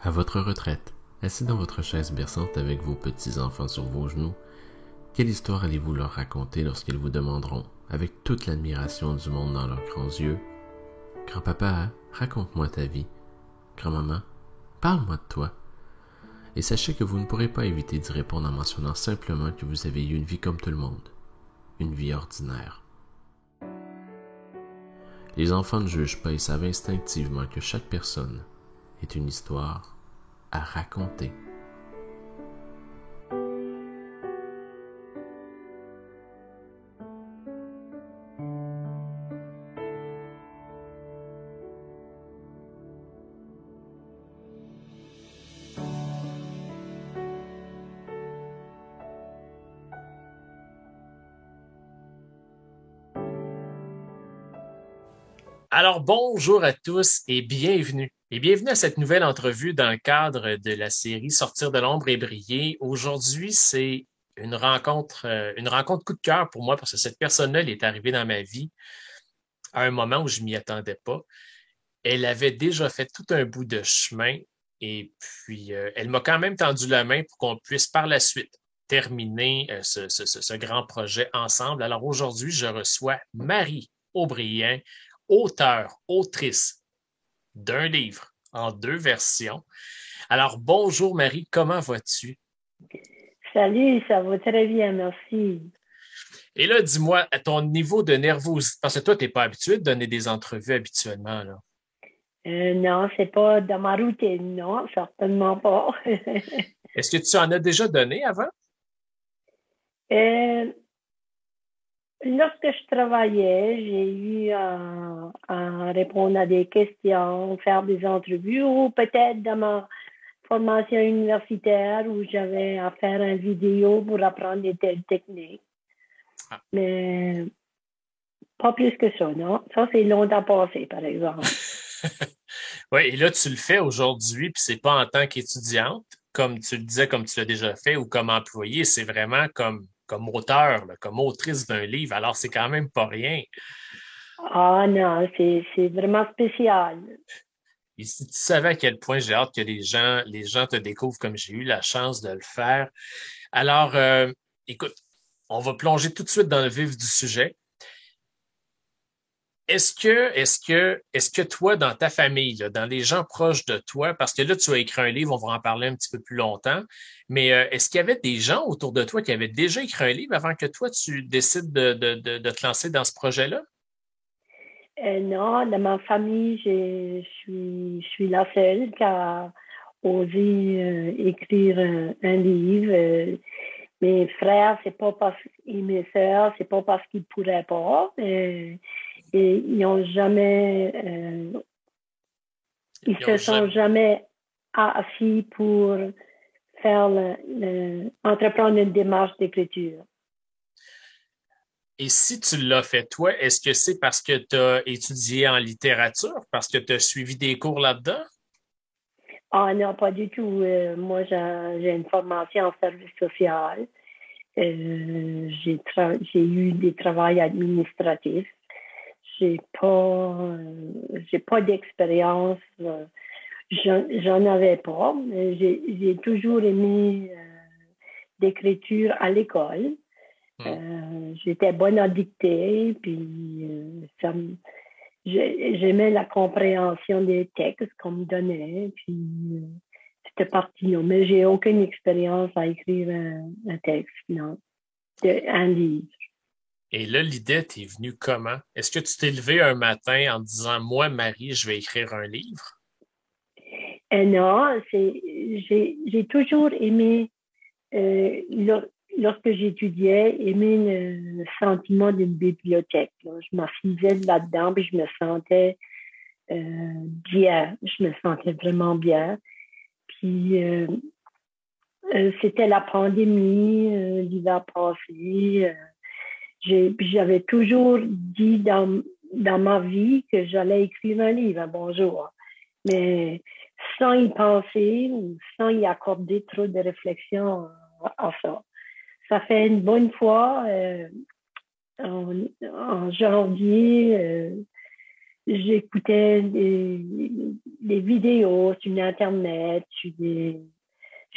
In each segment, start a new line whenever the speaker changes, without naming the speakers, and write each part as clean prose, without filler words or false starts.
À votre retraite, assis dans votre chaise berçante avec vos petits-enfants sur vos genoux, quelle histoire allez-vous leur raconter lorsqu'ils vous demanderont, avec toute l'admiration du monde dans leurs grands yeux, « Grand-papa, raconte-moi ta vie. Grand-maman, parle-moi de toi. » Et sachez que vous ne pourrez pas éviter d'y répondre en mentionnant simplement que vous avez eu une vie comme tout le monde, une vie ordinaire. Les enfants ne jugent pas et savent instinctivement que chaque personne est une histoire à raconter.
Alors, bonjour à tous et bienvenue. Et bienvenue à cette nouvelle entrevue dans le cadre de la série Sortir de l'ombre et briller. Aujourd'hui, c'est une rencontre coup de cœur pour moi parce que cette personne-là, elle est arrivée dans ma vie à un moment où je m'y attendais pas. Elle avait déjà fait tout un bout de chemin et puis elle m'a quand même tendu la main pour qu'on puisse par la suite terminer ce grand projet ensemble. Alors aujourd'hui, je reçois Marie Aubrien, auteure, autrice d'un livre en deux versions. Alors, bonjour Marie, comment vas-tu?
Salut, ça va très bien, merci.
Et là, dis-moi, à ton niveau de nervosité, parce que toi, tu n'es pas habitué de donner des entrevues habituellement, là.
Non, c'est pas dans ma routine, non, certainement pas.
Est-ce que tu en as déjà donné avant?
Euh, Lorsque je travaillais, j'ai eu à répondre à des questions, faire des entrevues, ou peut-être dans ma formation universitaire où j'avais à faire une vidéo pour apprendre des telles techniques.
Ah.
Mais pas plus que ça, non. Ça, c'est longtemps passé, par exemple.
Oui, et là, tu le fais aujourd'hui, puis c'est pas en tant qu'étudiante, comme tu le disais, comme tu l'as déjà fait, ou comme employé, c'est vraiment comme auteur, là, comme autrice d'un livre. Alors, c'est quand même pas rien.
Ah non, c'est vraiment spécial.
Et si tu savais à quel point j'ai hâte que les gens te découvrent comme j'ai eu la chance de le faire. Alors, écoute, on va plonger tout de suite dans le vif du sujet. Est-ce que toi, dans ta famille, là, dans les gens proches de toi, parce que là, tu as écrit un livre, on va en parler un petit peu plus longtemps, mais est-ce qu'il y avait des gens autour de toi qui avaient déjà écrit un livre avant que toi, tu décides de te lancer dans ce projet-là?
Non, dans ma famille, je suis la seule qui a osé écrire un livre. Mes frères, c'est pas parce et mes sœurs, c'est pas parce qu'ils pourraient pas. Et ils
Ils ont
se sont
jamais.
jamais assis pour entreprendre une démarche d'écriture.
Et si tu l'as fait toi, est-ce que c'est parce que tu as étudié en littérature, parce que tu as suivi des cours là-dedans?
Ah non, pas du tout. Moi, j'ai une formation en service social. J'ai eu des travails administratifs. J'ai pas, j'ai pas d'expérience. J'en avais pas. J'ai toujours aimé l'écriture à l'école.
Hmm.
J'étais bonne à dicter, puis j'aimais la compréhension des textes qu'on me donnait, puis c'était parti. Non. Mais j'ai aucune expérience à écrire un texte, non, un livre.
Et là, l'idée t'est venue comment? Est-ce que tu t'es levé un matin en disant, moi, Marie, je vais écrire un livre?
Non, j'ai toujours aimé, lorsque j'étudiais, aimer le sentiment d'une bibliothèque. Là. Je m'affisais là-dedans, puis je me sentais bien. Je me sentais vraiment bien. Puis c'était la pandémie, l'hiver passé. Puis j'avais toujours dit dans ma vie que j'allais écrire un livre un bonjour. Mais sans y penser ou sans y accorder trop de réflexion à ça. Ça fait une bonne fois, en janvier j'écoutais des vidéos sur Internet, sur le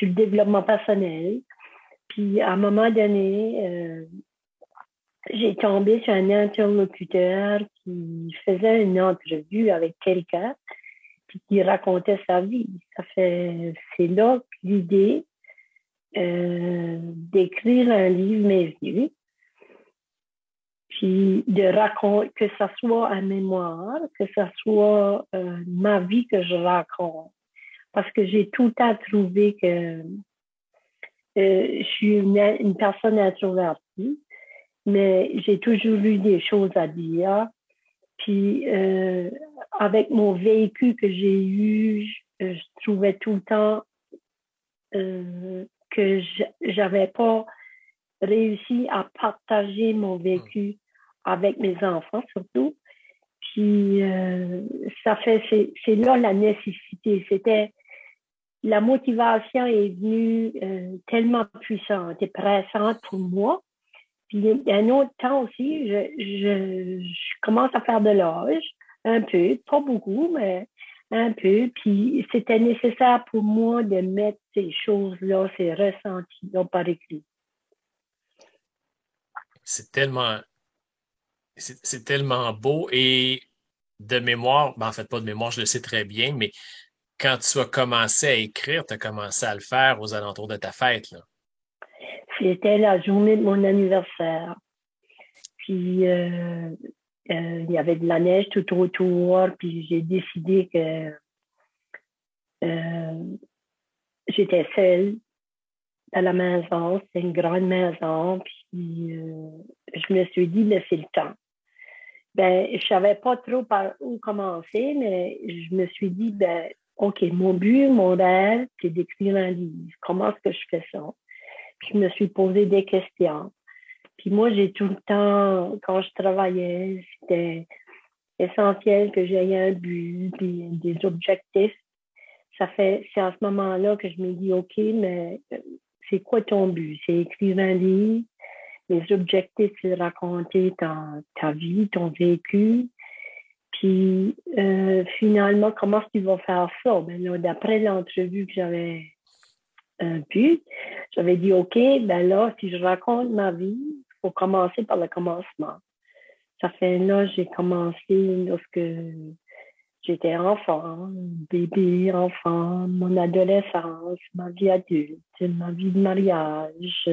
développement personnel. Puis, à un moment donné, j'ai tombé sur un interlocuteur qui faisait une entrevue avec quelqu'un puis qui racontait sa vie. C'est là que l'idée d'écrire un livre m'est venue. Puis de raconter, que ça soit un mémoire, que ça soit ma vie que je raconte. Parce que j'ai tout le temps trouvé que je suis une personne introvertie, mais j'ai toujours eu des choses à dire. Puis avec mon vécu que j'ai eu, je trouvais tout le temps que j'avais pas réussi à partager mon vécu avec mes enfants surtout. Puis c'est là la nécessité. C'était la motivation est venue tellement puissante et pressante pour moi. Puis il y a un autre temps aussi, je commence à faire de l'âge, un peu, pas beaucoup, mais un peu. Puis c'était nécessaire pour moi de mettre ces choses-là, ces ressentis-là par écrit.
C'est tellement, c'est tellement beau et de mémoire, ben en fait pas de mémoire, je le sais très bien, mais quand tu as commencé à écrire, tu as commencé à le faire aux alentours de ta fête, là.
C'était la journée de mon anniversaire. Puis il y avait de la neige tout autour, puis j'ai décidé que j'étais seule à la maison. C'était une grande maison, puis je me suis dit, laissez le temps. Ben, je savais pas trop par où commencer, mais je me suis dit, ben, OK, mon but, mon rêve, c'est d'écrire un livre. Comment est-ce que je fais ça? Puis je me suis posé des questions. Puis moi, j'ai tout le temps, quand je travaillais, c'était essentiel que j'aie un but, puis des objectifs. C'est à ce moment-là que je me dis, OK, mais c'est quoi ton but? C'est écrire un livre. Les objectifs, c'est raconter ta vie, ton vécu. Puis finalement, comment tu vas faire ça? Ben là, d'après l'entrevue que j'avais pu, j'avais dit, OK, ben là, si je raconte ma vie, il faut commencer par le commencement. Ça fait là, j'ai commencé lorsque j'étais enfant, bébé, enfant, mon adolescence, ma vie adulte, ma vie de mariage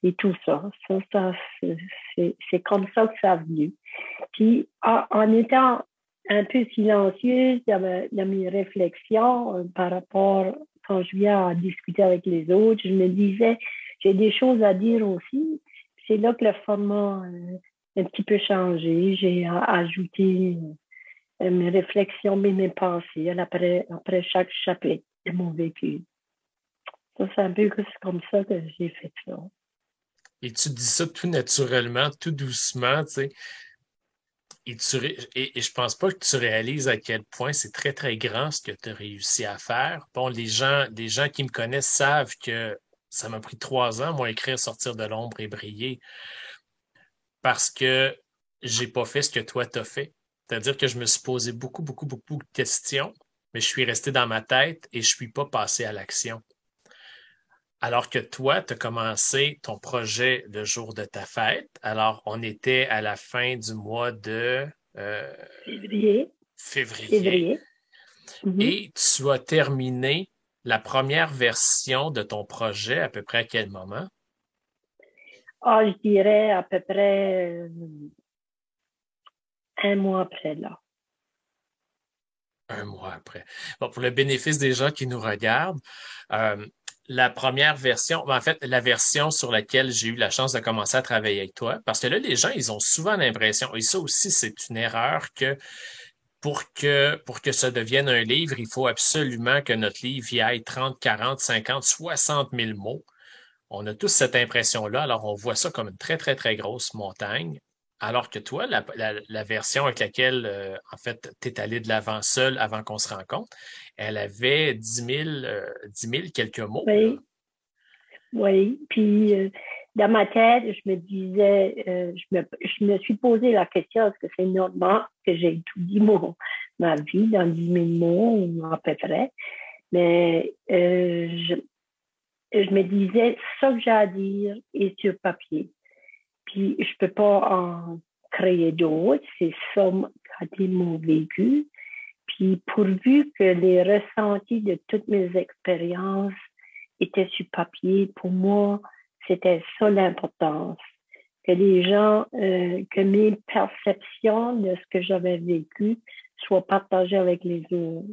et tout ça. C'est comme ça que ça a venu. Puis, en étant un peu silencieuse dans mes réflexions par rapport, quand je viens à discuter avec les autres, je me disais, j'ai des choses à dire aussi. C'est là que le format a un petit peu changé. J'ai ajouté mes réflexions, mes pensées après chaque chapitre de mon vécu. Ça, c'est un peu comme ça que j'ai fait ça.
Et tu dis ça tout naturellement, tout doucement, tu sais. Et je pense pas que tu réalises à quel point c'est très, très grand ce que tu as réussi à faire. Bon, les gens qui me connaissent savent que ça m'a pris 3 ans, moi, écrire Sortir de l'ombre et briller, parce que j'ai pas fait ce que toi t'as fait. C'est-à-dire que je me suis posé beaucoup, beaucoup, beaucoup de questions, mais je suis resté dans ma tête et je suis pas passé à l'action. Alors que toi, tu as commencé ton projet le jour de ta fête. Alors, on était à la fin du mois de euh,
Février.
février.
Mm-hmm.
Et tu as terminé la première version de ton projet à peu près à quel moment?
Ah, je dirais à peu près un mois après là.
Un mois après. Bon, pour le bénéfice des gens qui nous regardent, la première version, en fait, la version sur laquelle j'ai eu la chance de commencer à travailler avec toi, parce que là, les gens, ils ont souvent l'impression, et ça aussi, c'est une erreur, que pour que ça devienne un livre, il faut absolument que notre livre y aille 30, 40, 50, 60 000 mots. On a tous cette impression-là, alors on voit ça comme une très, très, très grosse montagne. Alors que toi, la version avec laquelle, en fait, tu es allé de l'avant seul avant qu'on se rencontre, elle avait 10 000 quelques mots, là.
Oui, oui. Puis dans ma tête, je me disais, je me suis posé la question, est-ce que c'est normal que j'ai étudié ma vie dans 10 000 mots, à peu près? Mais je me disais, ça que j'ai à dire est sur papier. Puis je peux pas en créer d'autres. C'est ça qui a été mon vécu. Puis pourvu que les ressentis de toutes mes expériences étaient sur papier, pour moi, c'était ça l'importance. Que les gens, que mes perceptions de ce que j'avais vécu soient partagées avec les autres.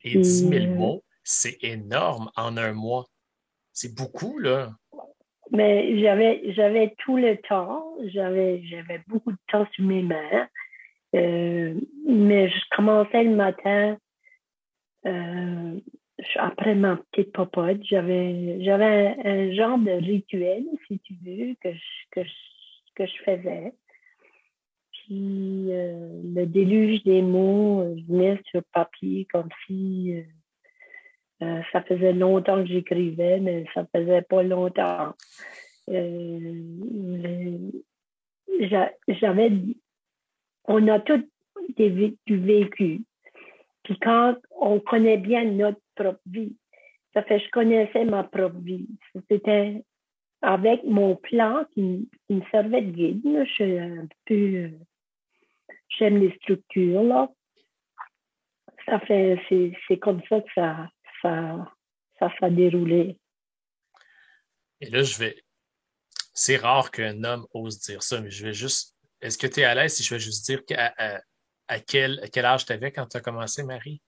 Et 10 000 mots, c'est énorme en un mois. C'est beaucoup, là.
Mais j'avais tout le temps. J'avais beaucoup de temps sur mes mains. Mais je commençais le matin, après ma petite popote, j'avais un genre de rituel, si tu veux, que je faisais. Puis le déluge des mots, je venais sur papier comme si ça faisait longtemps que j'écrivais, mais ça faisait pas longtemps. On a tous du vécu. Puis quand on connaît bien notre propre vie, ça fait que je connaissais ma propre vie. C'était avec mon plan qui me servait de guide. Là. Je suis un peu... j'aime les structures, là. Ça fait... C'est comme ça que ça s'est déroulé.
Et là, c'est rare qu'un homme ose dire ça, mais je vais juste... Est-ce que tu es à l'aise si je vais juste dire à quel âge tu avais quand tu as commencé, Marie?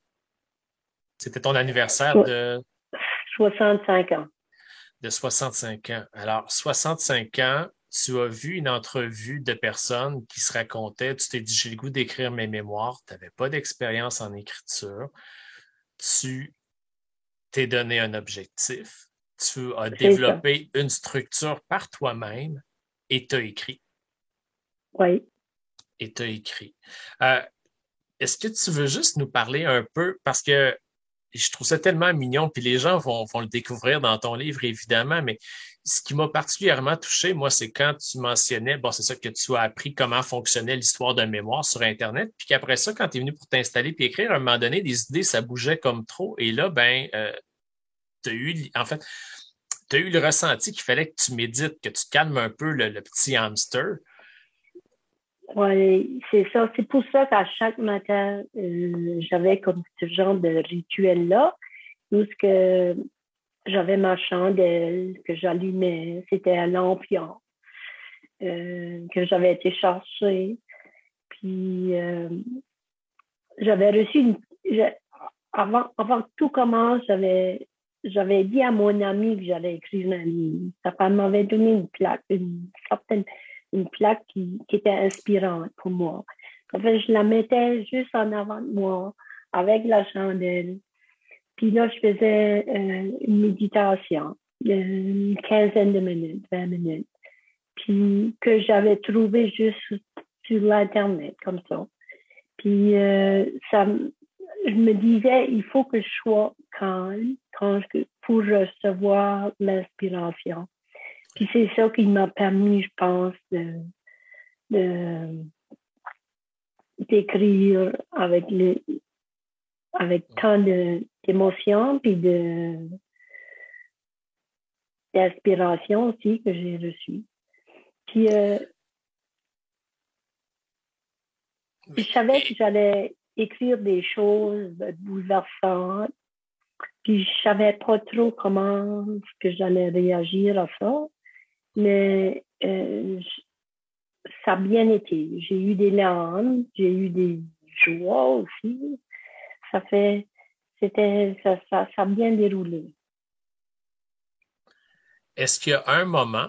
C'était ton anniversaire de...
65 ans.
De 65 ans. Alors, 65 ans, tu as vu une entrevue de personnes qui se racontaient, tu t'es dit, j'ai le goût d'écrire mes mémoires, tu n'avais pas d'expérience en écriture, tu t'es donné un objectif, tu as développé une structure par toi-même et tu as écrit.
Oui.
Et tu as écrit. Est-ce que tu veux juste nous parler un peu, parce que je trouve ça tellement mignon, puis les gens vont le découvrir dans ton livre, évidemment, mais ce qui m'a particulièrement touché, moi, c'est quand tu mentionnais, bon, c'est ça que tu as appris comment fonctionnait l'histoire de mémoire sur Internet, puis qu'après ça, quand tu es venu pour t'installer puis écrire, à un moment donné, des idées, ça bougeait comme trop, et là, tu as eu le ressenti qu'il fallait que tu médites, que tu calmes un peu le petit hamster.
Oui, c'est ça. C'est pour ça qu'à chaque matin, j'avais comme ce genre de rituel-là, où que j'avais ma chandelle que j'allumais, c'était un lampion que j'avais été chercher. Puis j'avais reçu avant que tout commence, j'avais dit à mon ami que j'allais écrire un livre. Ça m'avait donné une plaque, une plaque qui était inspirante pour moi. En fait, je la mettais juste en avant de moi avec la chandelle. Puis là, je faisais une méditation, une quinzaine de minutes, 20 minutes, puis que j'avais trouvé juste sur l'Internet, comme ça. Puis je me disais, il faut que je sois calme pour recevoir l'inspiration. Puis c'est ça qui m'a permis, je pense, d'écrire avec tant d'émotions puis d'inspiration aussi que j'ai reçue. Puis je savais que j'allais écrire des choses bouleversantes, puis je savais pas trop comment que j'allais réagir à ça, mais ça a bien été. J'ai eu des larmes, j'ai eu des joies aussi. Ça a bien déroulé.
Est-ce qu'il y a un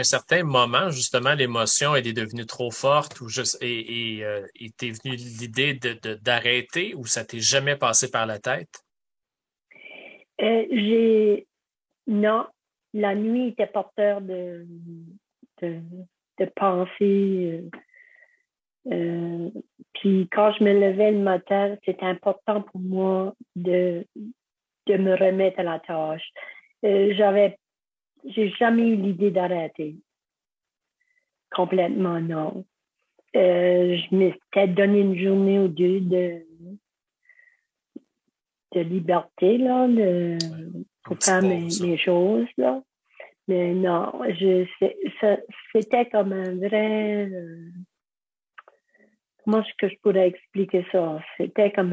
certain moment, justement, l'émotion elle est devenue trop forte ou t'es venue l'idée d'arrêter ou ça t'est jamais passé par la tête?
Non, la nuit était porteur de pensées. Puis quand je me levais le matin, c'était important pour moi de me remettre à la tâche. J'avais j'ai jamais eu l'idée d'arrêter. Complètement, non. Je m'étais donné une journée ou deux de liberté, là, pour faire mes choses, là. Mais non, c'était comme un vrai... comment est-ce que je pourrais expliquer ça? C'était comme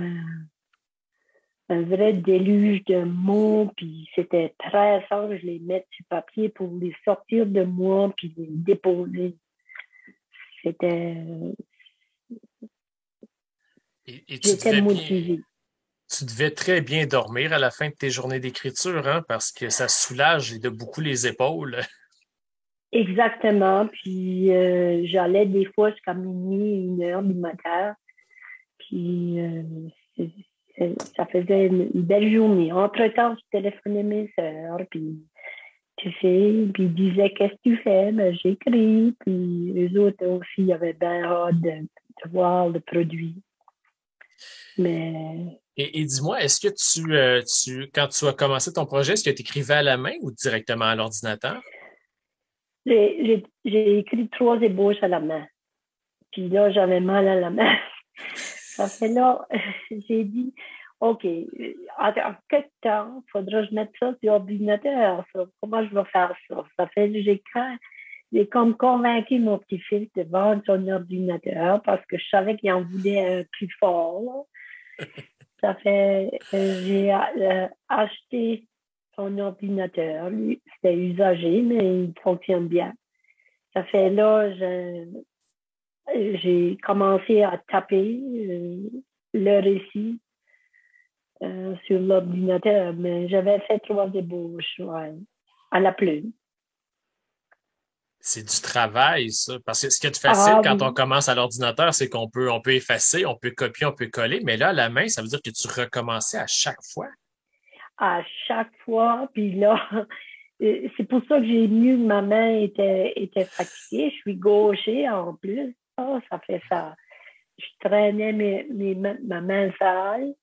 un vrai déluge de mots, puis c'était très fort. Je les mettre sur papier pour les sortir de moi, puis les déposer. C'était... J'étais motivée.
Tu devais très bien dormir à la fin de tes journées d'écriture, hein, parce que ça soulage de beaucoup les épaules.
Exactement. Puis j'allais des fois jusqu'à minuit, 1h du matin. Puis ça faisait une belle journée. Entre-temps, je téléphonais mes sœurs, puis tu sais, puis ils disaient qu'est-ce que tu fais? Ben, j'écris. Puis eux autres aussi avaient bien hâte de voir le produit. Mais...
Et dis-moi, est-ce que quand tu as commencé ton projet, est-ce que tu écrivais à la main ou directement à l'ordinateur?
J'ai écrit 3 ébauches à la main. Puis là, j'avais mal à la main. Ça fait là, j'ai dit, OK, en quelque temps, il faudra que je mette ça sur l'ordinateur. Comment je vais faire ça? Ça fait que j'ai comme convaincu mon petit-fils de vendre son ordinateur parce que je savais qu'il en voulait un plus fort. Ça fait j'ai acheté son ordinateur. Lui, c'était usagé, mais il fonctionne bien. Ça fait là, j'ai commencé à taper le récit sur l'ordinateur, mais j'avais fait 3 ébauches, à la plume.
C'est du travail, ça. Parce que ce qui est facile quand on commence à l'ordinateur, c'est qu'on peut effacer, on peut copier, on peut coller, mais là, à la main, ça veut dire que tu recommençais à chaque fois.
À chaque fois, puis là, c'est pour ça que j'ai mieux que ma main était fatiguée. Je suis gaucher en plus. Ça fait ça. Je traînais ma main sale.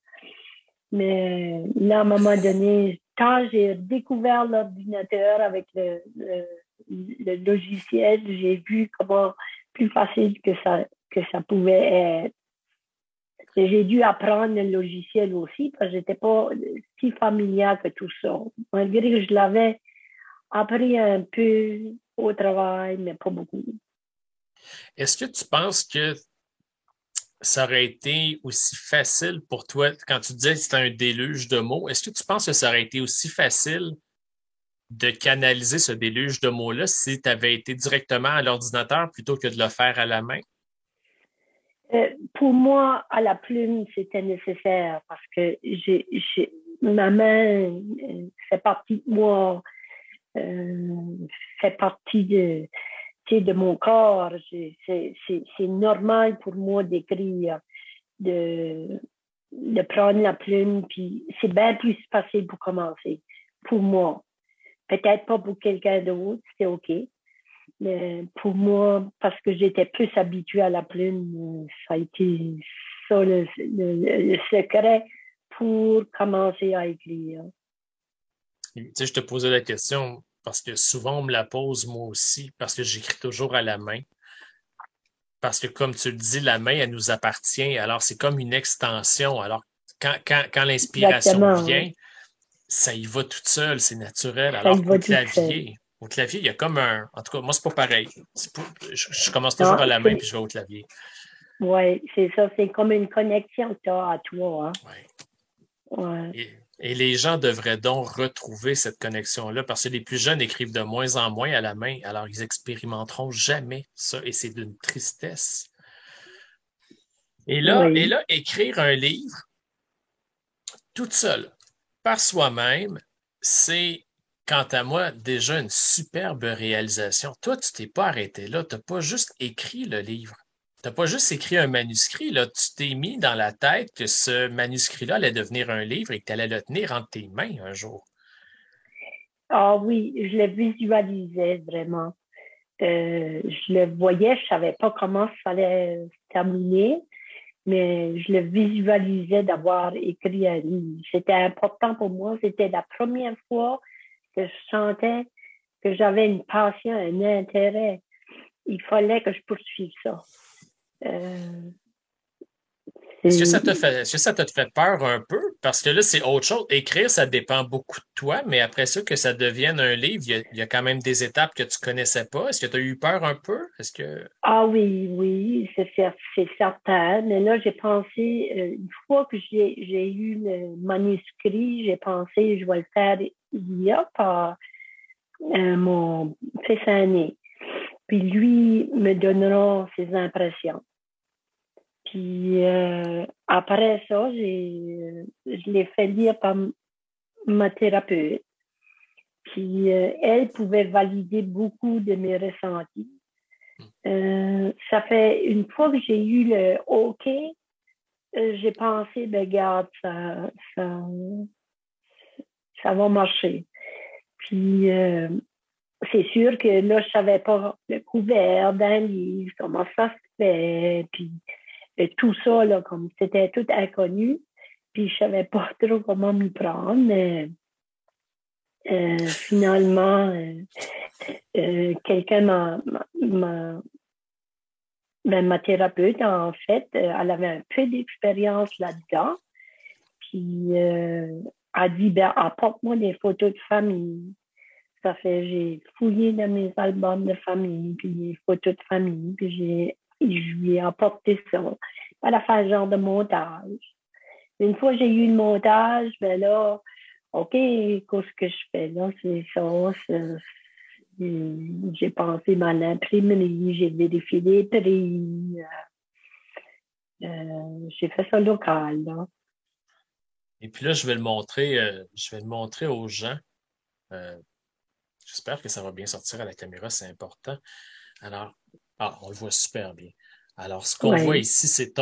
Mais là, à un moment donné, quand j'ai découvert l'ordinateur avec le logiciel, j'ai vu comment plus facile que ça pouvait être. Et j'ai dû apprendre le logiciel aussi parce que je n'étais pas si familière que tout ça. Malgré que je l'avais appris un peu au travail, mais pas beaucoup.
Est-ce que tu penses que ça aurait été aussi facile pour toi, quand tu disais que c'était un déluge de mots, est-ce que tu penses que ça aurait été aussi facile de canaliser ce déluge de mots-là si tu avais été directement à l'ordinateur plutôt que de le faire à la main?
Pour moi, à la plume, c'était nécessaire parce que ma main fait partie de moi, fait partie de mon corps. C'est normal pour moi d'écrire, de prendre la plume, puis c'est bien plus facile pour commencer, pour moi. Peut-être pas pour quelqu'un d'autre, c'est OK. Mais pour moi, parce que j'étais plus habituée à la plume, ça a été ça le secret pour commencer à écrire.
Tu sais, je te posais la question parce que souvent on me la pose moi aussi, parce que j'écris toujours à la main. Parce que comme tu le dis, la main, elle nous appartient. Alors, c'est comme une extension. Alors, quand l'inspiration vient, ça y va toute seule, c'est naturel. Alors qu'au clavier, il y a comme un... En tout cas, moi, c'est pas pareil. Je commence toujours à la main puis je vais au clavier.
Oui, c'est ça. C'est comme une connexion que tu as à toi. Hein?
Ouais. Ouais. Et les gens devraient donc retrouver cette connexion-là parce que les plus jeunes écrivent de moins en moins à la main. Alors, ils expérimenteront jamais ça et c'est d'une tristesse. Et là, écrire un livre toute seule, par soi-même, c'est, quant à moi, déjà une superbe réalisation. Toi, tu t'es pas arrêté là. Tu n'as pas juste écrit le livre. Tu n'as pas juste écrit un manuscrit. Là. Tu t'es mis dans la tête que ce manuscrit-là allait devenir un livre et que tu allais le tenir entre tes mains un jour.
Ah oui, je le visualisais vraiment. Je le voyais, je ne savais pas comment ça allait se terminer, mais je le visualisais d'avoir écrit un livre. C'était important pour moi. C'était la première fois que je sentais que j'avais une passion, un intérêt. Il fallait que je poursuive ça.
Est-ce que ça t'a fait peur un peu? Parce que là, c'est autre chose. Écrire, ça dépend beaucoup de toi, mais après ça, que ça devienne un livre, il y a quand même des étapes que tu connaissais pas. Est-ce que tu as eu peur un peu? Est-ce que...
Ah oui, c'est certain. Mais là, j'ai pensé, une fois que j'ai eu le manuscrit, j'ai pensé, je vais le faire hier par mon fils aîné. Puis lui me donnera ses impressions. Puis après ça, je l'ai fait lire par ma thérapeute. Puis elle pouvait valider beaucoup de mes ressentis. Ça fait une fois que j'ai eu le OK, j'ai pensé, ben regarde, ça va marcher. Puis c'est sûr que là, je savais pas le couvert d'un livre, comment ça se fait, puis tout ça, là, comme c'était tout inconnu, puis je savais pas trop comment m'y prendre, mais finalement, quelqu'un ma thérapeute, en fait, elle avait un peu d'expérience là-dedans, puis a dit, ben, apporte-moi des photos de famille. Ça fait, j'ai fouillé dans mes albums de famille, puis des photos de famille, puis je lui ai apporté ça. Elle a fait un genre de montage. Une fois que j'ai eu le montage, ben là, OK, qu'est-ce que je fais là? C'est ça, j'ai pensé à l'imprimerie, j'ai vérifié les prix, j'ai fait ça local, là.
Et puis là, je vais le montrer aux gens. Euh, J'espère que ça va bien sortir à la caméra, c'est important. Alors, on le voit super bien. Alors, ce qu'on voit
Ouais,
ici, c'est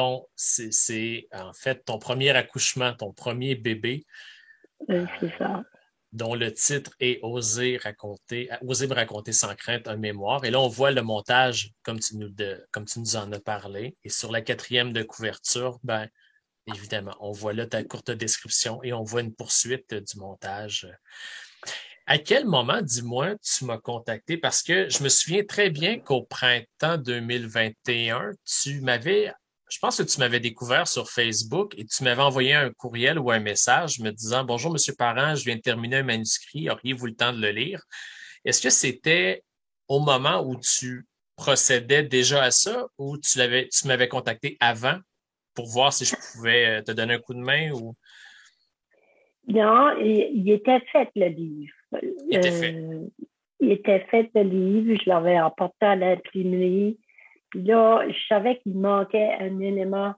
en fait ton premier accouchement, ton premier bébé,
c'est ça.
dont le titre est Oser me raconter sans crainte un mémoire. Et là, on voit le montage comme tu nous en as parlé. Et sur la quatrième de couverture, ben, évidemment, on voit là ta courte description et on voit une poursuite du montage. À quel moment, dis-moi, tu m'as contacté? Parce que je me souviens très bien qu'au printemps 2021, je pense que tu m'avais découvert sur Facebook et tu m'avais envoyé un courriel ou un message me disant, Bonjour, Monsieur Parent, je viens de terminer un manuscrit, auriez-vous le temps de le lire? Est-ce que c'était au moment où tu procédais déjà à ça ou tu m'avais contacté avant pour voir si je pouvais te donner un coup de main ou
Non, il était fait le livre.
il était fait?
Il était fait le livre, je l'avais apporté à l'imprimerie. Puis là, je savais qu'il manquait un élément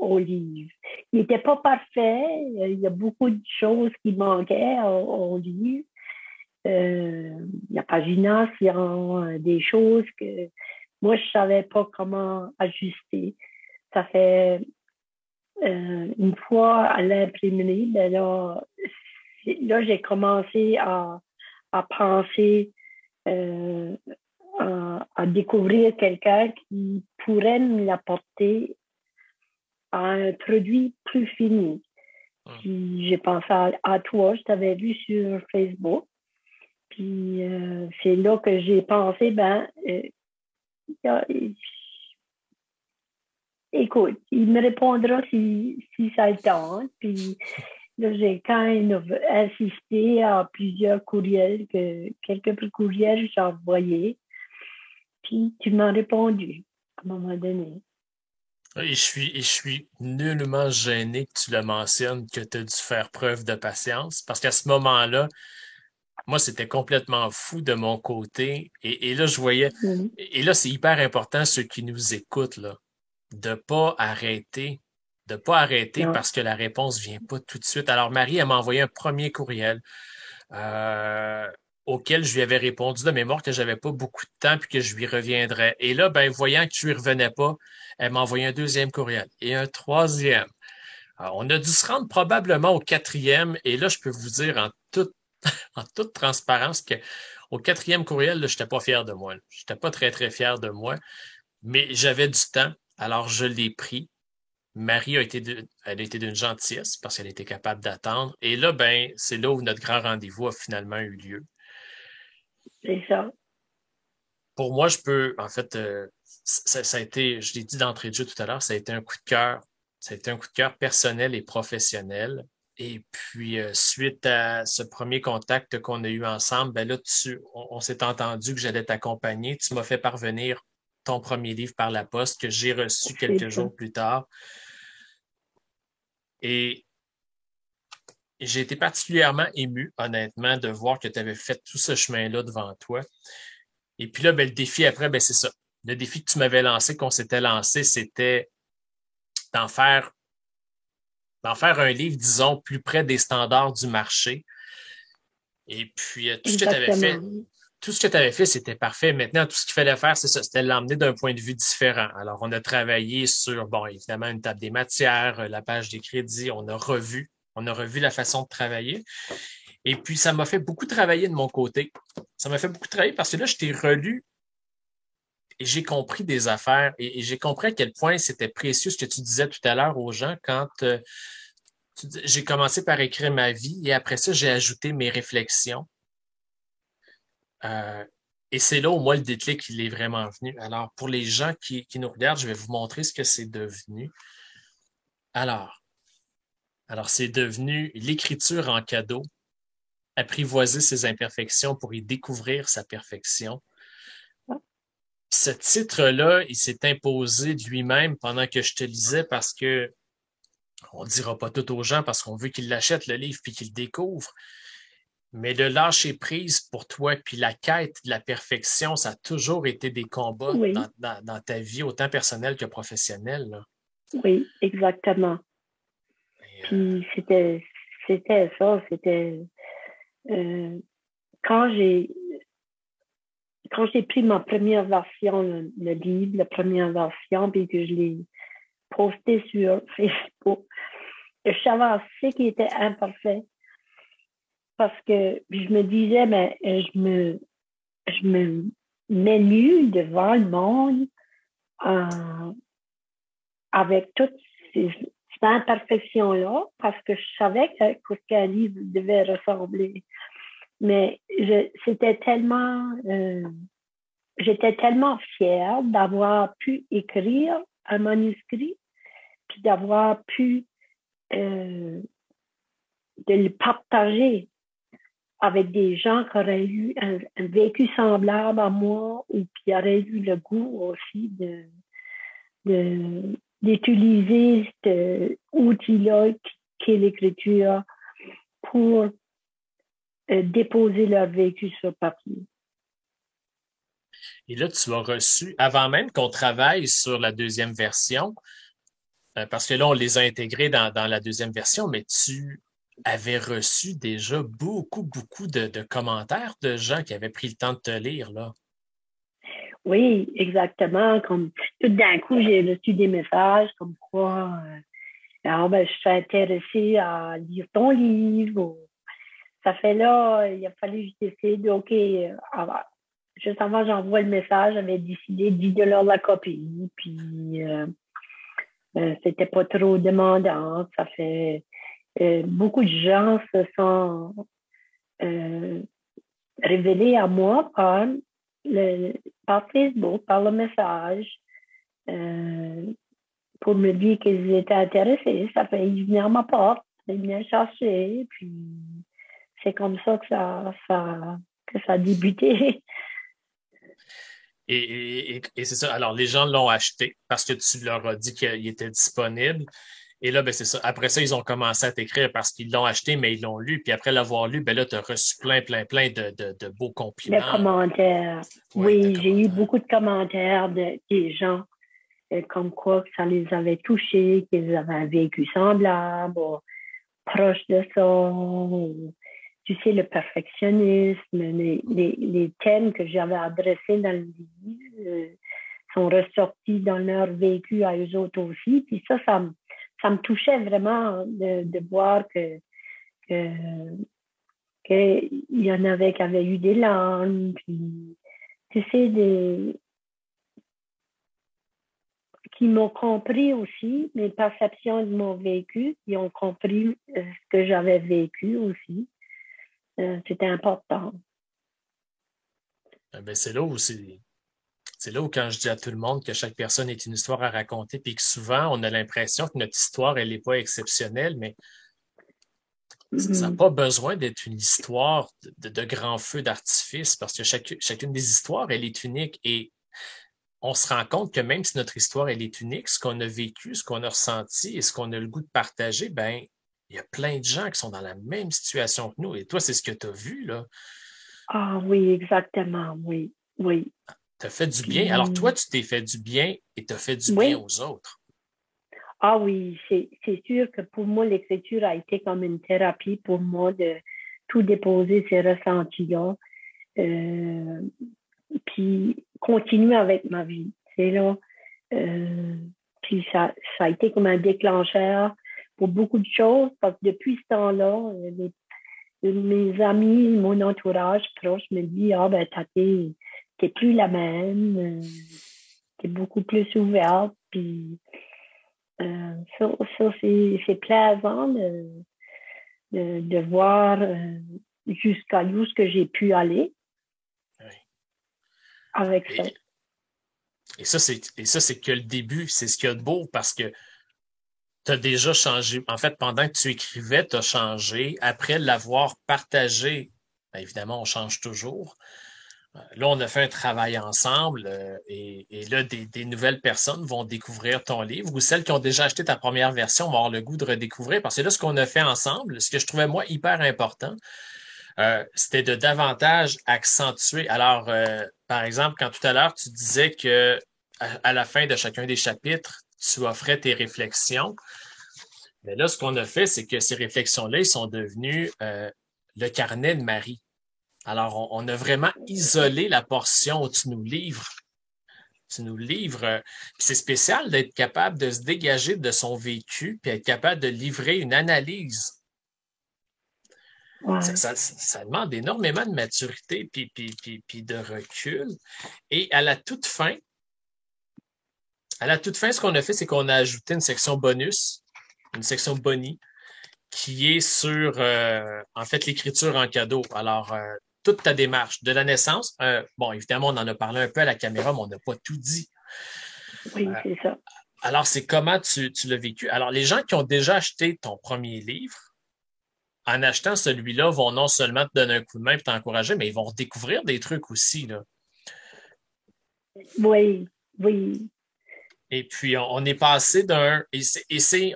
au livre. Il n'était pas parfait, il y a beaucoup de choses qui manquaient au livre. La pagination, des choses que moi, je ne savais pas comment ajuster. Ça fait une fois à l'imprimerie, ben là j'ai commencé à penser à découvrir quelqu'un qui pourrait me l'apporter à un produit plus fini. Puis j'ai pensé à toi, je t'avais vu sur Facebook. Puis c'est là que j'ai pensé, écoute, il me répondra si ça le tente. Puis là, j'ai quand même insisté à plusieurs courriels, quelques courriels j'ai envoyés. Puis tu m'as répondu à un moment donné.
Et je suis nullement gêné que tu le mentionnes, que tu as dû faire preuve de patience, parce qu'à ce moment-là, moi, c'était complètement fou de mon côté. Et là, je voyais,
Mm.
et là, c'est hyper important, ceux qui nous écoutent, là, de pas arrêter, de pas arrêter
Non.
parce que la réponse vient pas tout de suite. Alors, Marie, elle m'a envoyé un premier courriel. Euh, auquel je lui avais répondu de mémoire que j'avais pas beaucoup de temps puis que je lui reviendrais. Et là, ben, voyant que je lui revenais pas, elle m'a envoyé un deuxième courriel et un troisième. Alors, on a dû se rendre probablement au quatrième et là, je peux vous dire en toute transparence que au quatrième courriel, je n'étais pas fier de moi. Je n'étais pas très, très fier de moi, mais j'avais du temps, alors je l'ai pris. Marie elle a été d'une gentillesse parce qu'elle était capable d'attendre. Et là, ben, c'est là où notre grand rendez-vous a finalement eu lieu.
C'est ça.
Pour moi, en fait, ça a été, je l'ai dit d'entrée de jeu tout à l'heure, ça a été un coup de cœur. Ça a été un coup de cœur personnel et professionnel. Et puis, suite à ce premier contact qu'on a eu ensemble, ben là, on s'est entendu que j'allais t'accompagner. Tu m'as fait parvenir ton premier livre par la poste que j'ai reçu quelques
C'est ça.
jours plus tard. Et j'ai été particulièrement ému, honnêtement, de voir que tu avais fait tout ce chemin-là devant toi. Et puis là, ben, le défi après, ben, c'est ça. Le défi que tu m'avais lancé, qu'on s'était lancé, c'était d'en faire, d'en faire un livre, disons, plus près des standards du marché. Et puis,
Exactement.
tout ce que tu avais fait, c'était parfait. Maintenant, tout ce qu'il fallait faire, c'est ça, c'était l'emmener d'un point de vue différent. Alors, on a travaillé sur, bon, évidemment, une table des matières, la page des crédits, on a revu la façon de travailler. Et puis, ça m'a fait beaucoup travailler de mon côté. Ça m'a fait beaucoup travailler parce que là, je t'ai relu et j'ai compris des affaires et j'ai compris à quel point c'était précieux ce que tu disais tout à l'heure aux gens quand j'ai commencé par écrire ma vie et après ça, j'ai ajouté mes réflexions. Euh, et c'est là où moi le déclic il est vraiment venu. Alors, pour les gens qui nous regardent, je vais vous montrer ce que c'est devenu. Alors, alors c'est devenu l'écriture en cadeau, apprivoiser ses imperfections pour y découvrir sa perfection. Ce titre-là, il s'est imposé de lui-même pendant que je te lisais parce que on ne dira pas tout aux gens parce qu'on veut qu'ils l'achètent le livre puis qu'ils le découvrent. Mais le lâcher prise pour toi, puis la quête de la perfection, ça a toujours été des combats
Oui,
dans ta vie, autant personnelle que professionnelle, là.
oui, exactement.
Et,
Puis c'était ça, c'était euh, quand j'ai quand j'ai pris ma première version, le livre, la première version, puis que je l'ai posté sur Facebook, je savais assez qu'il était imparfait parce que je me disais, mais je me mets nu devant le monde euh, avec toutes ces imperfections-là parce que je savais que qu'un livre devait ressembler. Mais j'étais tellement fière d'avoir pu écrire un manuscrit, puis d'avoir pu de le partager avec des gens qui auraient eu un vécu semblable à moi ou qui auraient eu le goût aussi d'utiliser cet outil-là qui est l'écriture pour déposer leur vécu sur papier.
et là, tu as reçu, avant même qu'on travaille sur la deuxième version, parce que là, on les a intégrés dans la deuxième version, mais tu avais reçu déjà beaucoup de commentaires de gens qui avaient pris le temps de te lire, là.
Oui, exactement. Comme tout d'un coup, j'ai reçu des messages comme quoi alors, ben, je suis intéressée à lire ton livre. Ça fait là, il a fallu que je décide, OK, juste avant j'envoie le message, j'avais décidé 10 $ la copie. Puis, c'était pas trop demandant. Ça fait beaucoup de gens se sont euh, révélés à moi par Facebook, par le message, pour me dire qu'ils étaient intéressés. Ça fait, ils venaient à ma porte, ils venaient chercher, puis c'est comme ça que ça a débuté.
Et c'est ça. Alors, les gens l'ont acheté parce que tu leur as dit qu'il était disponible. Et là, ben, c'est ça. Après ça, ils ont commencé à t'écrire parce qu'ils l'ont acheté, mais ils l'ont lu. Puis après l'avoir lu, ben là, tu as reçu plein de beaux
Les
compliments.
commentaires.
Oui, de
Oui, j'ai eu
commentaires.
beaucoup de commentaires des gens comme quoi que ça les avait touchés, qu'ils avaient un vécu semblable, ou proche de ça. Ou, tu sais, le perfectionnisme, les thèmes que j'avais adressés dans le livre sont ressortis dans leur vécu à eux autres aussi. Puis ça me touchait vraiment de voir que, qu'il y en avait qui avaient eu des larmes, puis tu sais, qui m'ont compris aussi, mes perceptions de mon vécu, qui ont compris ce que j'avais vécu aussi. C'était important.
Ben, c'est là où quand je dis à tout le monde que chaque personne est une histoire à raconter, puis que souvent on a l'impression que notre histoire, elle n'est pas exceptionnelle, mais ça n'a
Mhm.
pas besoin d'être une histoire de grands feux d'artifice, parce que chacune des histoires, elle est unique. Et on se rend compte que même si notre histoire, elle est unique, ce qu'on a vécu, ce qu'on a ressenti et ce qu'on a le goût de partager, ben, il y a plein de gens qui sont dans la même situation que nous. Et toi, c'est ce que tu as vu, là.
Ah oui, exactement, oui, oui.
Tu as fait du bien. Alors, toi,
Puis,
tu t'es fait du bien et tu as fait du bien
oui,
aux autres.
ah oui, c'est sûr que pour moi, l'écriture a été comme une thérapie pour moi de tout déposer ces ressentis-là, euh, puis continuer avec ma vie. C'est là. Euh, puis ça a été comme un déclencheur pour beaucoup de choses, parce que depuis ce temps-là, mes amis, mon entourage proche me dit, ah ben, t'es plus la même, t'es beaucoup plus ouverte, puis ça c'est plaisant de voir jusqu'à où ce que j'ai pu aller
Oui.
avec ça.
Et ça, c'est que le début. C'est ce qu'il y a de beau parce que tu as déjà changé. En fait, pendant que tu écrivais, tu as changé. Après l'avoir partagé, ben, évidemment, on change toujours. Là, on a fait un travail ensemble et là, des nouvelles personnes vont découvrir ton livre ou celles qui ont déjà acheté ta première version vont avoir le goût de redécouvrir parce que là, ce qu'on a fait ensemble, ce que je trouvais moi hyper important, c'était de davantage accentuer. Alors, par exemple, quand tout à l'heure, tu disais que à la fin de chacun des chapitres, tu offrais tes réflexions. Mais là, ce qu'on a fait, c'est que ces réflexions-là, ils sont devenus le carnet de Marie. Alors, on a vraiment isolé la portion où tu nous livres. Tu nous livres. C'est spécial d'être capable de se dégager de son vécu puis être capable de livrer une analyse.
Ouais.
Ça demande énormément de maturité puis de recul. Et à la toute fin, ce qu'on a fait, c'est qu'on a ajouté une section bonus, une section boni, qui est sur, en fait, l'écriture en cadeau. Alors, toute ta démarche de la naissance, bon, évidemment, on en a parlé un peu à la caméra, mais on n'a pas tout dit.
Oui,
Euh,
c'est ça.
alors, c'est comment tu l'as vécu. Alors, les gens qui ont déjà acheté ton premier livre, en achetant celui-là, vont non seulement te donner un coup de main et t'encourager, mais ils vont découvrir des trucs aussi, là.
Oui, oui,
Et puis, on est passé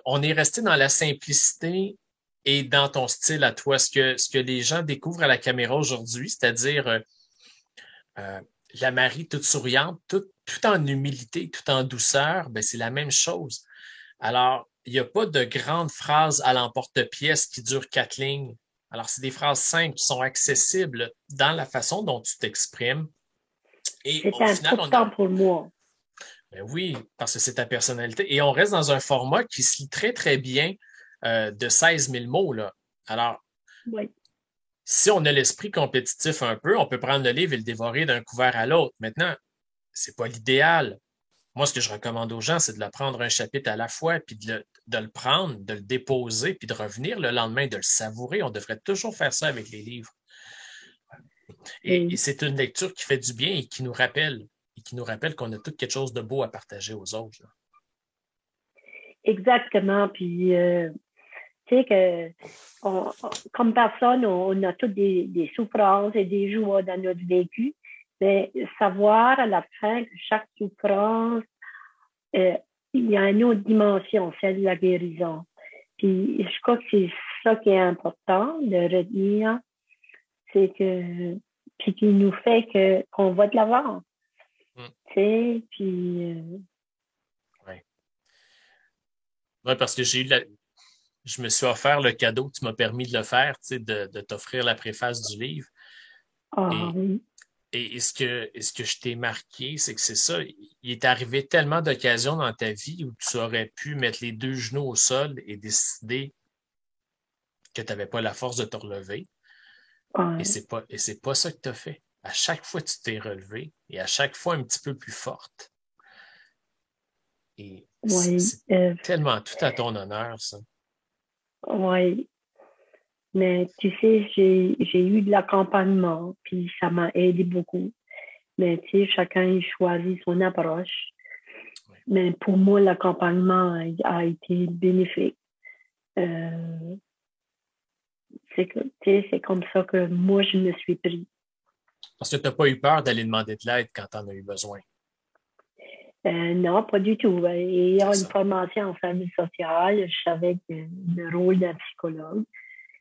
on est resté dans la simplicité et dans ton style à toi. Ce que les gens découvrent à la caméra aujourd'hui, c'est-à-dire euh, la Marie toute souriante, tout en humilité, tout en douceur, ben, c'est la même chose. Alors, il n'y a pas de grandes phrases à l'emporte-pièce qui durent 4 lignes. Alors, c'est des phrases simples qui sont accessibles dans la façon dont tu t'exprimes. Et
c'est
au final,
important pour moi.
ben oui, parce que c'est ta personnalité. Et on reste dans un format qui se lit très, très bien de 16 000 mots, là. Alors,
Oui,
si on a l'esprit compétitif un peu, on peut prendre le livre et le dévorer d'un couvert à l'autre. Maintenant, c'est pas l'idéal. Moi, ce que je recommande aux gens, c'est de le prendre un chapitre à la fois, puis de le prendre, de le déposer, puis de revenir le lendemain, de le savourer. On devrait toujours faire ça avec les livres. Et
oui,
c'est une lecture qui fait du bien et qui nous rappelle qu'on a tout quelque chose de beau à partager aux autres, là.
exactement. Puis, tu sais que comme personne, on a toutes des souffrances et des joies dans notre vécu, mais savoir à la fin que chaque souffrance, euh, il y a une autre dimension, celle de la guérison. Puis je crois que c'est ça qui est important de retenir, c'est que puis qui nous fait qu'on va de l'avant.
Mm.
Tu sais, puis
Ouais. Ouais, parce que je me suis offert le cadeau, tu m'as permis de le faire, tu sais, de t'offrir la préface du livre.
ah
Et,
oui,
et ce que je t'ai marqué, c'est que c'est ça. Il est arrivé tellement d'occasions dans ta vie où tu aurais pu mettre les deux genoux au sol et décider que tu n'avais pas la force de te relever.
ouais,
Et c'est pas ça que tu as fait. À chaque fois, tu t'es relevé et à chaque fois un petit peu plus forte. Et
oui,
c'est tellement tout à ton honneur, ça.
oui. Mais tu sais, j'ai eu de l'accompagnement, puis ça m'a aidé beaucoup. Mais tu sais, chacun il choisit son approche.
Oui.
Mais pour moi, l'accompagnement a été bénéfique. C'est comme ça que moi, je me suis pris.
Parce que tu n'as pas eu peur d'aller demander de l'aide quand tu en as eu besoin.
Non, pas du tout. Ayant
C'est
une
ça.
formation en famille sociale, je savais que le rôle d'un psychologue.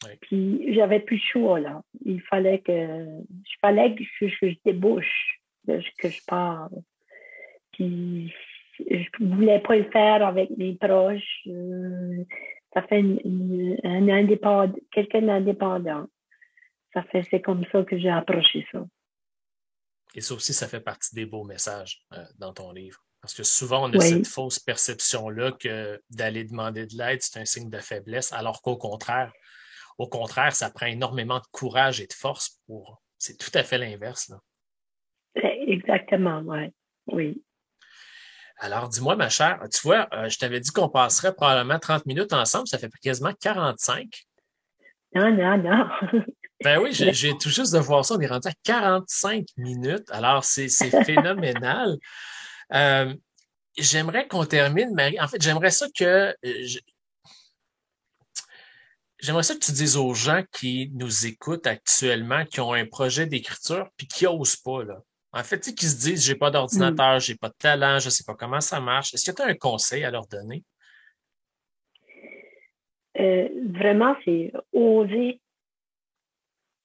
Oui.
Puis j'avais plus le choix, là. Il fallait que je débouche, que je parle. Puis je voulais pas le faire avec mes proches. Ça fait quelqu'un d'indépendant. C'est comme ça que j'ai approché ça.
Et ça aussi, ça fait partie des beaux messages dans ton livre. Parce que souvent, on a
Oui.
cette fausse perception-là que d'aller demander de l'aide, c'est un signe de faiblesse, alors qu'au contraire, ça prend énormément de courage et de force pour. C'est tout à fait l'inverse, là.
Exactement, ouais. Oui.
Alors, dis-moi, ma chère, tu vois, je t'avais dit qu'on passerait probablement 30 minutes ensemble, ça fait quasiment 45.
Non.
Ben oui, j'ai tout juste de voir ça, on est rendu à 45 minutes. Alors, c'est phénoménal. Euh, J'aimerais qu'on termine, Marie. En fait, j'aimerais ça que tu dises aux gens qui nous écoutent actuellement, qui ont un projet d'écriture, puis qui osent pas, là. En fait, tu sais, qui se disent, j'ai pas d'ordinateur, j'ai pas de talent, je sais pas comment ça marche. Est-ce que tu as un conseil à leur donner?
Vraiment, c'est oser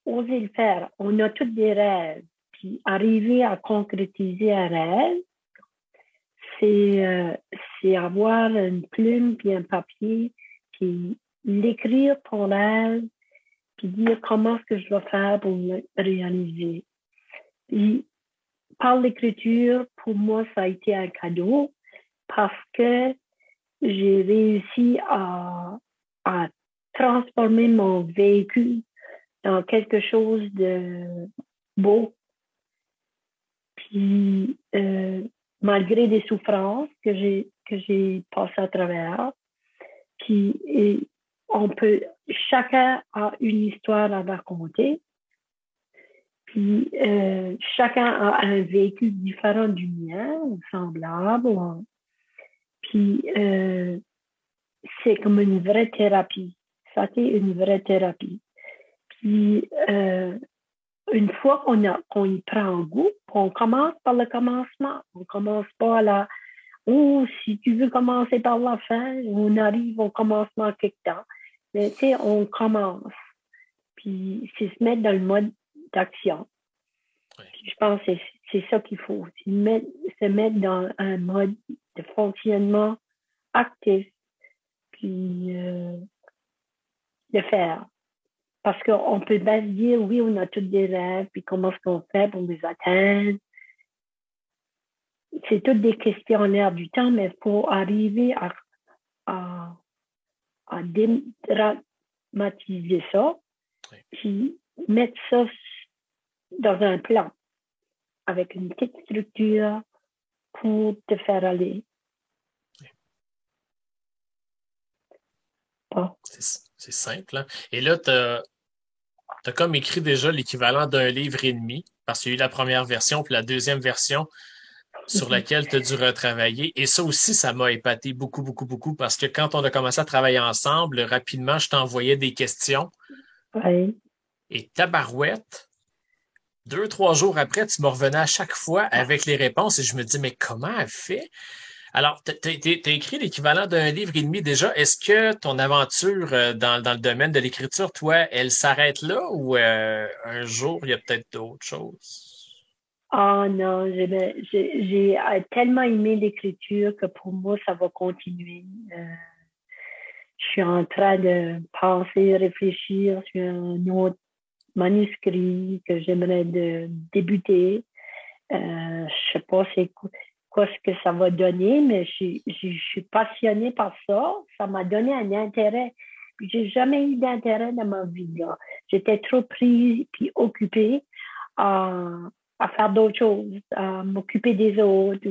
le faire. On a tous des rêves. Puis arriver à concrétiser un rêve, c'est avoir une plume puis un papier, puis l'écrire ton rêve, puis dire comment est-ce que je dois faire pour le réaliser. Puis, par l'écriture, pour moi, ça a été un cadeau parce que j'ai réussi à transformer mon vécu dans quelque chose de beau. Puis, malgré des souffrances que j'ai passées à travers, puis chacun a une histoire à raconter, puis chacun a un vécu différent du mien, ou semblable, puis c'est comme une vraie thérapie. Ça a été une vraie thérapie. Puis une fois qu'on y prend goût, on commence par le commencement. On commence pas si tu veux commencer par la fin, on arrive au commencement quelque temps. Mais tu sais, on commence. Puis c'est se mettre dans le mode d'action.
Oui.
Je pense que c'est ça qu'il faut. Se mettre dans un mode de fonctionnement actif. Puis le faire. Parce qu'on peut bien dire, oui, on a tous des rêves, puis comment est-ce qu'on fait pour les atteindre? C'est toutes des questions en l'air du temps, mais il faut arriver à dédramatiser ça,
Oui.
puis mettre ça dans un plan, avec une petite structure pour te faire aller.
Oui.
Bon.
C'est simple, hein? Et là, t'as comme écrit déjà l'équivalent d'un livre et demi, parce qu'il y a eu la première version, puis la deuxième version sur laquelle tu as dû retravailler. Et ça aussi, ça m'a épaté beaucoup, beaucoup, beaucoup, parce que quand on a commencé à travailler ensemble, rapidement, je t'envoyais des questions.
Oui.
Et tabarouette, 2, 3 jours après, tu me revenais à chaque fois avec les réponses et je me dis, mais comment elle fait? Alors, t'as écrit l'équivalent d'un livre et demi déjà. Est-ce que ton aventure dans le domaine de l'écriture, toi, elle s'arrête là ou un jour, il y a peut-être d'autres choses?
Ah non, j'ai tellement aimé l'écriture que pour moi, ça va continuer. Je suis en train de penser, réfléchir sur un autre manuscrit que j'aimerais débuter. Je sais pas c'est quoi ce que ça va donner, mais je suis passionnée par ça. Ça m'a donné un intérêt. J'ai jamais eu d'intérêt dans ma vie, là. J'étais trop prise puis occupée à faire d'autres choses, à m'occuper des autres.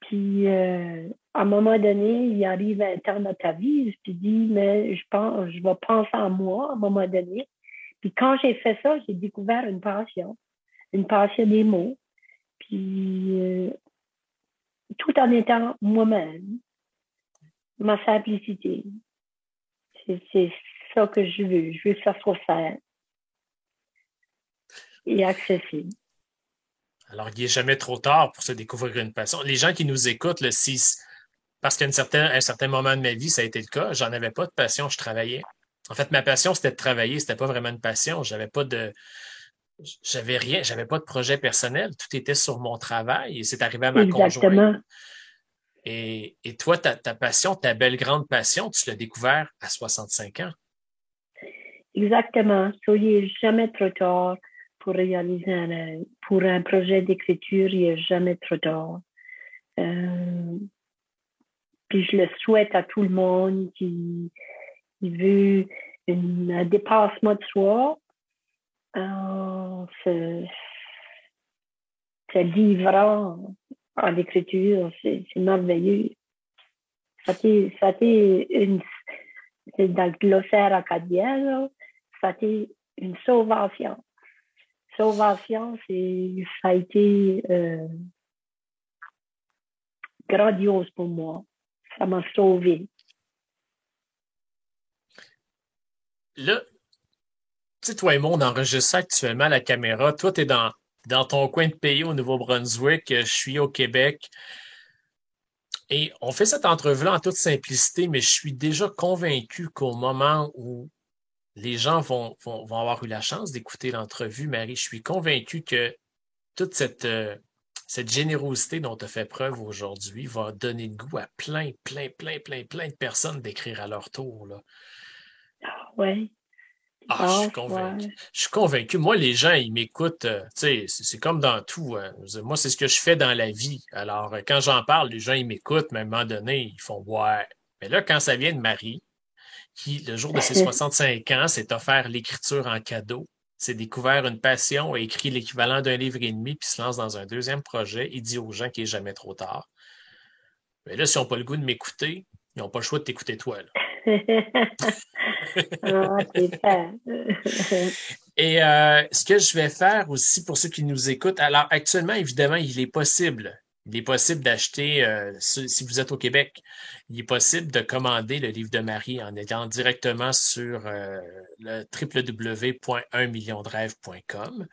Puis, à un moment donné, il arrive un temps dans ta vie, tu te dis, mais je vais penser à moi à un moment donné. Puis quand j'ai fait ça, j'ai découvert une passion des mots. Puis, tout en étant moi-même, ma simplicité. C'est ça que je veux. Je veux que ça soit simple et accessible.
Alors, il n'est jamais trop tard pour se découvrir une passion. Les gens qui nous écoutent, là, parce qu'à un certain moment de ma vie, ça a été le cas, j'en avais pas de passion, je travaillais. En fait, ma passion, c'était de travailler, c'était pas vraiment une passion. J'avais rien, j'avais pas de projet personnel, tout était sur mon travail et c'est arrivé à ma
Exactement.
conjointe. Et toi, ta passion, ta belle grande passion, tu l'as découvert à 65 ans.
Exactement. So, il n'est jamais trop tard pour réaliser pour un projet d'écriture, il n'est jamais trop tard. Puis je le souhaite à tout le monde qui veut un dépassement de soi, se livrant en écriture, c'est merveilleux. C'est dans le glossaire acadien, là, ça a été une sauvation. Sauvation, ça a été grandiose pour moi. Ça m'a sauvé.
Là, tu sais, toi et moi, on enregistre ça actuellement à la caméra. Toi, tu es dans ton coin de pays au Nouveau-Brunswick. Je suis au Québec. Et on fait cette entrevue-là en toute simplicité, mais je suis déjà convaincu qu'au moment où les gens vont avoir eu la chance d'écouter l'entrevue, Marie, je suis convaincu que toute cette générosité dont tu as fait preuve aujourd'hui va donner le goût à plein de personnes d'écrire à leur tour, là.
Oui.
Je suis convaincu.
Ouais.
Je suis convaincu. Moi, les gens, ils m'écoutent. Tu sais, c'est comme dans tout. Moi, c'est ce que je fais dans la vie. Alors, quand j'en parle, les gens, ils m'écoutent, mais à un moment donné, ils font ouais. Mais là, quand ça vient de Marie, qui, le jour de ses 65 ans, s'est offert l'écriture en cadeau, s'est découvert une passion, a écrit l'équivalent d'un livre et demi, puis se lance dans un deuxième projet, il dit aux gens qu'il n'est jamais trop tard. Mais là, s'ils n'ont pas le goût de m'écouter, ils n'ont pas le choix de t'écouter toi, là.
C'est fait.
Et ce que je vais faire aussi pour ceux qui nous écoutent, alors actuellement, évidemment, il est possible d'acheter, si vous êtes au Québec, il est possible de commander le livre de Marie en allant directement sur le www.unmilliondrêve.com.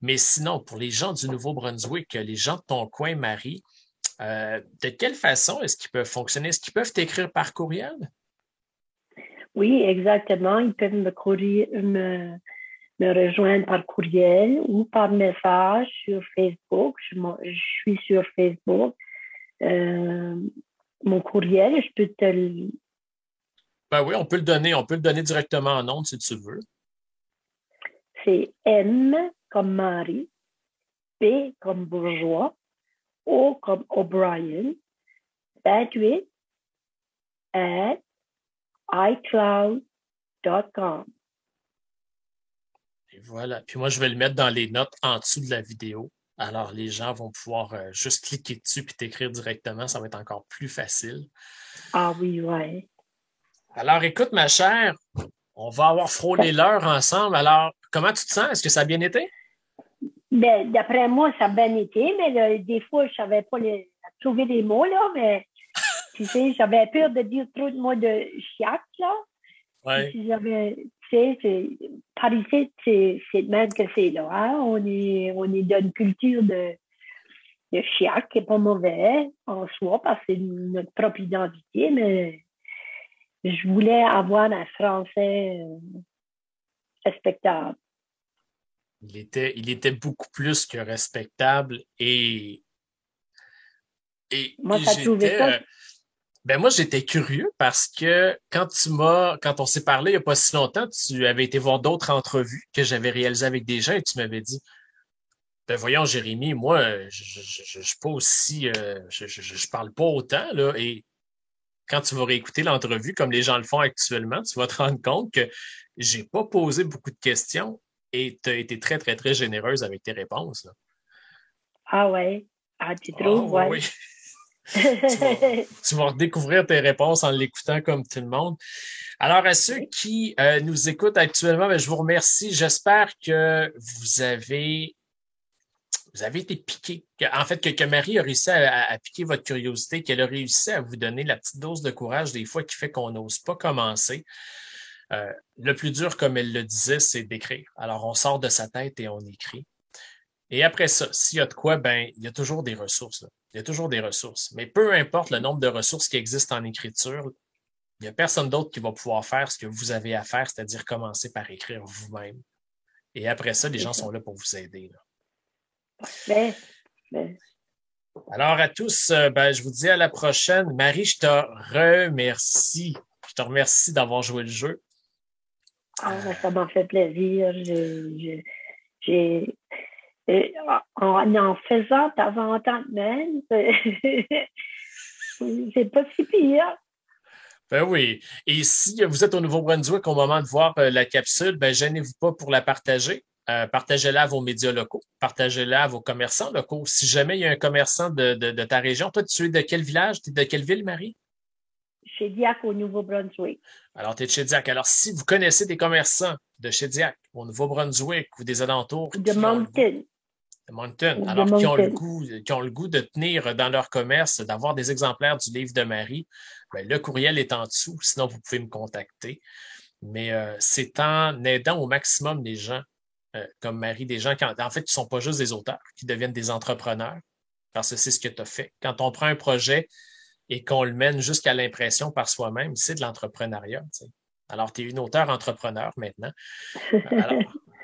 Mais sinon, pour les gens du Nouveau-Brunswick, les gens de ton coin, Marie, de quelle façon est-ce qu'ils peuvent fonctionner? Est-ce qu'ils peuvent t'écrire par courriel?
Oui, exactement. Ils peuvent me rejoindre par courriel ou par message sur Facebook. Je suis sur Facebook. Mon courriel, je peux te le...
Ben oui, on peut le donner directement en ondes si tu veux.
C'est M comme Marie, B comme bourgeois, O comme O'Brien, 28 @iCloud.com.
Et voilà. Puis moi, je vais le mettre dans les notes en dessous de la vidéo. Alors, les gens vont pouvoir juste cliquer dessus puis t'écrire directement. Ça va être encore plus facile.
Ah oui, ouais.
Alors, écoute, ma chère, on va avoir frôlé l'heure ensemble. Alors, comment tu te sens? Est-ce que ça a bien été?
Ben, d'après moi, ça a bien été, mais là, des fois, je savais pas trouver les mots, là, mais tu sais, j'avais peur de dire trop de mots de chiac, là.
Ouais.
Si j'avais, tu sais, par ici, c'est de même que c'est, là. Hein? On est d'une culture de chiac qui n'est pas mauvais en soi, parce que c'est notre propre identité, mais je voulais avoir un français respectable.
Il était beaucoup plus que respectable et
moi, ça trouvait ça.
Moi, j'étais curieux parce que quand on s'est parlé il n'y a pas si longtemps, tu avais été voir d'autres entrevues que j'avais réalisées avec des gens et tu m'avais dit, ben voyons, Jérémy, moi, je suis pas aussi, je parle pas autant, là, et quand tu vas réécouter l'entrevue comme les gens le font actuellement, tu vas te rendre compte que j'ai pas posé beaucoup de questions et tu as été très, très, très généreuse avec tes réponses, là.
Ah ouais. Ah, tu trouves, ouais.
Oui. tu vas redécouvrir tes réponses en l'écoutant comme tout le monde. Alors, à ceux qui nous écoutent actuellement, je vous remercie. J'espère que vous avez vous avez été piqué. En fait, que Marie a réussi à piquer votre curiosité, qu'elle a réussi à vous donner la petite dose de courage des fois qui fait qu'on n'ose pas commencer. Le plus dur, comme elle le disait, c'est d'écrire. Alors, on sort de sa tête et on écrit. Et après ça, s'il y a de quoi, ben, il y a toujours des ressources. Là. Il y a toujours des ressources. Mais peu importe le nombre de ressources qui existent en écriture, il n'y a personne d'autre qui va pouvoir faire ce que vous avez à faire, c'est-à-dire commencer par écrire vous-même. Et après ça, les gens sont là pour vous aider. Là. Alors à tous, ben, je vous dis à la prochaine. Marie, je te remercie. Je te remercie d'avoir joué le jeu.
Ça m'a fait plaisir. En faisant avant tant de même, c'est pas si pire.
Ben oui. Et si vous êtes au Nouveau-Brunswick au moment de voir la capsule, ben gênez-vous pas pour la partager. Partagez-la à vos médias locaux, partagez-la à vos commerçants locaux. Si jamais il y a un commerçant de ta région, toi, tu es de quel village? Tu es de quelle ville, Marie?
Shediac au Nouveau-Brunswick.
Alors, tu es de Shediac. Alors, si vous connaissez des commerçants de Shediac, au Nouveau-Brunswick ou des alentours.
De Moncton.
De Moncton. Alors, qui ont le goût de tenir dans leur commerce, d'avoir des exemplaires du livre de Marie, ben, le courriel est en dessous. Sinon, vous pouvez me contacter. Mais c'est en aidant au maximum les gens comme Marie, des gens qui, en fait, qui ne sont pas juste des auteurs, qui deviennent des entrepreneurs, parce que c'est ce que tu as fait. Quand on prend un projet et qu'on le mène jusqu'à l'impression par soi-même, c'est de l'entrepreneuriat. Tu sais. Alors, tu es une auteure entrepreneur maintenant.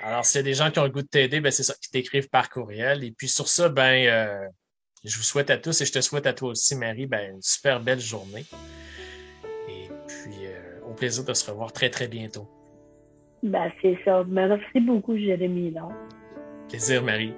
Alors s'il y a des gens qui ont le goût de t'aider, ben c'est ça, qui t'écrivent par courriel. Et puis sur ça, ben je vous souhaite à tous et je te souhaite à toi aussi, Marie, ben, une super belle journée. Et puis, au plaisir de se revoir très, très bientôt.
Ben, c'est ça. Merci beaucoup, Jérémy. Là.
Plaisir, Marie.